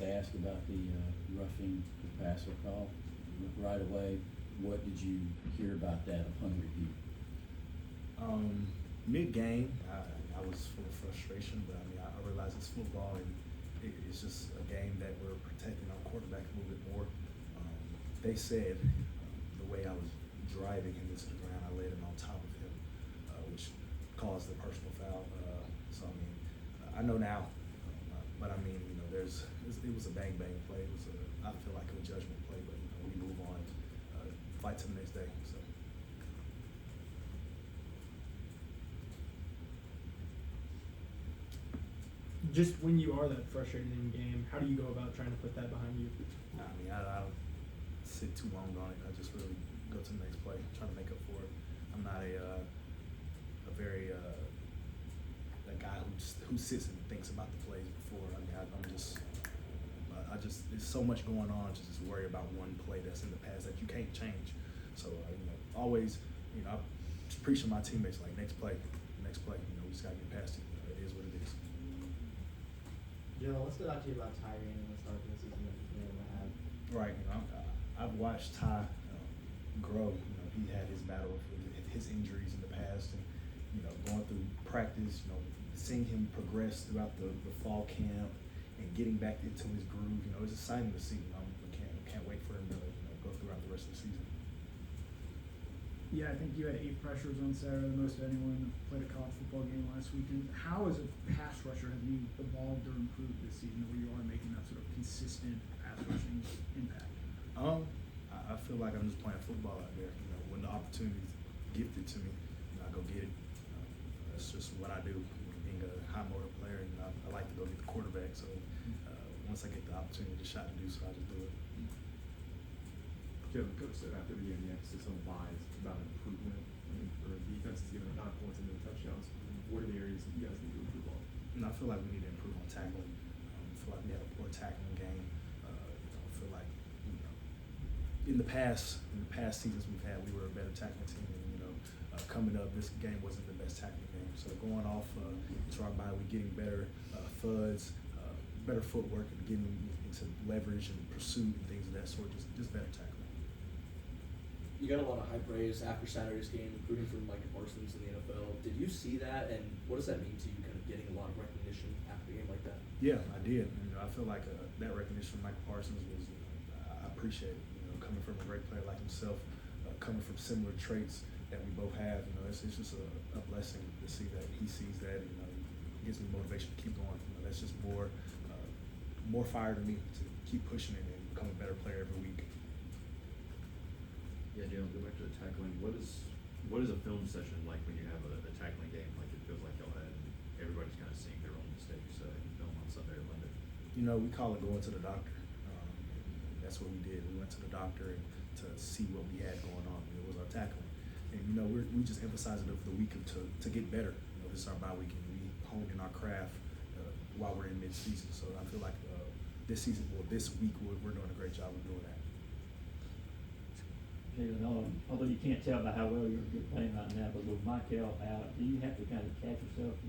to ask about the roughing the passer call right away. What did you hear about that upon review? Mid-game, I was full of frustration, but I mean, I realize it's football, and it's just a game that we're protecting our quarterback a little bit more. They said the way I was driving him into the ground, I laid him on top of him, which caused the personal foul. So I mean, I know now, but I mean, it was a bang play. It was I feel like a judgment play, but we move on, fight to the next day. So. Just when you are that frustrated in game, how do you go about trying to put that behind you? I mean, I don't sit too long on it. I just really go to the next play, try to make up for it. I'm not a very guy who sits and thinks about the plays before. I mean, I just there's so much going on to just worry about one play that's in the past that you can't change. So always, I just preach to my teammates like next play. We just gotta get past it. It is what it is. Jalon, what stood out to you about Tyree and the start of the season that he's been able to have? Right, I've watched Ty grow. He had his battle with his injuries in the past, and going through practice. Seeing him progress throughout the fall camp and getting back into his groove. It's exciting to see. We can't wait for him to go throughout the rest of the season. Yeah, I think you had 8 pressures on Saturday, the most of anyone that played a college football game last weekend. How, as a pass rusher, have you evolved or improved this season where you are making that sort of consistent pass rushing impact? I feel like I'm just playing football out there. When the opportunity's gifted to me, I go get it. That's just what I do. Being a high motor player, I like to go get the quarterback. So once I get the opportunity, the shot to do so, I just do it. Jalon, coach said after the game, the emphasis on buys about improvement. For defenses giving up 9 points and no touchdowns, what are the areas that you guys need to improve on? I feel like we need to improve on tackling. I feel like we have a poor tackling game. I feel like in the past seasons we've had, we were a better tackling team. And coming up, this game wasn't the best tackling game. So going off to our bye, we're getting better thuds, better footwork, and getting into leverage and pursuit and things of that sort. Just better tackling. You got a lot of high praise after Saturday's game, including from Micah Parsons in the NFL. Did you see that, and what does that mean to you, kind of getting a lot of recognition after a game like that? Yeah, I did. I feel like that recognition from Micah Parsons was, I appreciate it. Coming from a great player like himself, coming from similar traits that we both have, it's just a blessing to see that he sees that. It gives me motivation to keep going. That's just more fire to me to keep pushing it and become a better player every week. Yeah, Jalon, go back to the tackling. What is a film session like when you have a tackling game like it feels like y'all had, and everybody's kind of seeing their own mistakes in film on Sunday or Monday? We call it going to the doctor. That's what we did. We went to the doctor to see what we had going on. It was our tackling. And, we just emphasize it over the week to get better. This is our bye week, and we honed in our craft while we're in mid-season. So I feel like this week, we're doing a great job of doing that. Although you can't tell by how well you're playing right now, but with Michael out, do you have to kind of catch yourself,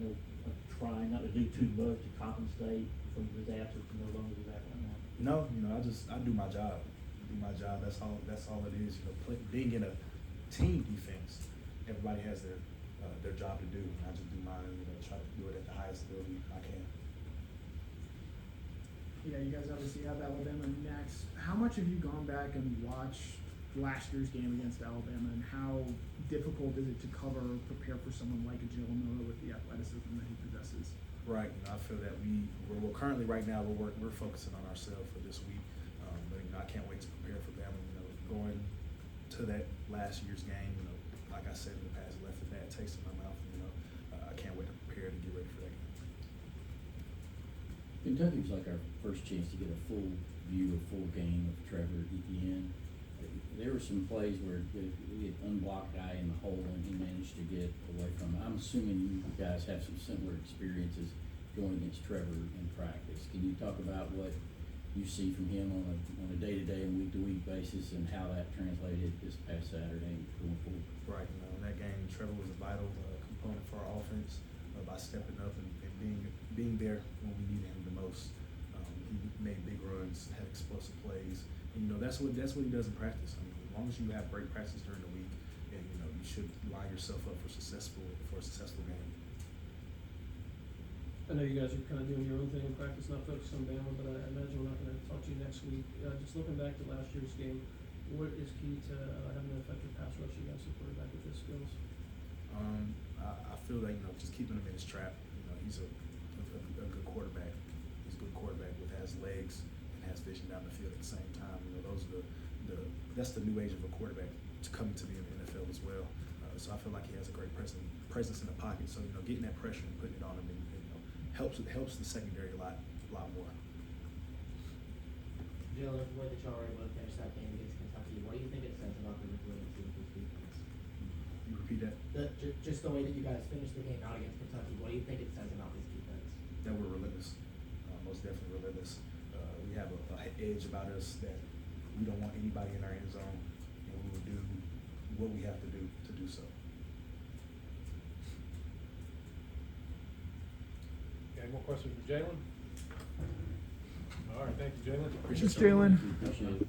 trying not to do too much to compensate from his absence and no longer be back right now? No, I do my job. That's all it is. Being in a team defense, everybody has their job to do. And I just do mine. Try to do it at the highest ability I can. Yeah, you guys obviously have Alabama next. How much have you gone back and watched last year's game against Alabama, and how difficult is it to cover or prepare for someone like a Jalon Walker with the athleticism that he possesses? Right. I feel that we're currently right now we're focusing on ourselves for this week, but I can't wait to prepare for them. Going to that last year's game, like I said in the past, left a bad taste in my mouth. I can't wait to prepare to get ready for that game. Kentucky was like our first chance to get a full view, a full game of Trevor Etienne. There were some plays where we had unblocked guy in the hole and he managed to get away from it. I'm assuming you guys have some similar experiences going against Trevor in practice. Can you talk about what you see from him on a day-to-day and week-to-week basis and how that translated this past Saturday going forward? Right. In that game, Trevor was a vital component for our offense by stepping up and being there when we needed him the most. he made big runs, had explosive plays. And, that's what he does in practice. I mean, as long as you have great practice during the week, and you should line yourself up for a successful game. I know you guys are kind of doing your own thing in practice, not focused on Bama, but I imagine we're not going to talk to you next week. Just looking back to last year's game, what is key to having an effective pass rush against a quarterback with his skills? I feel like just keeping him in his trap. He's a good quarterback. He's a good quarterback with has legs and has vision down the field at the same time. Those are that's the new age of a quarterback to come into the NFL as well. So I feel like he has a great presence in the pocket. So getting that pressure and putting it on him helps the secondary a lot more. Jalon, the way that y'all were able to finish that game against Kentucky, what do you think it says about the resiliency of this defense? You repeat that? Just the way that you guys finished the game out against Kentucky, what do you think it says about this defense? That we're relentless, most definitely relentless. We have a edge about us that we don't want anybody in our end zone, and we will do what we have to do so. Any more questions for Jalon? All right, thank you, Jalon. Appreciate Thanks, Jalon. Appreciate it.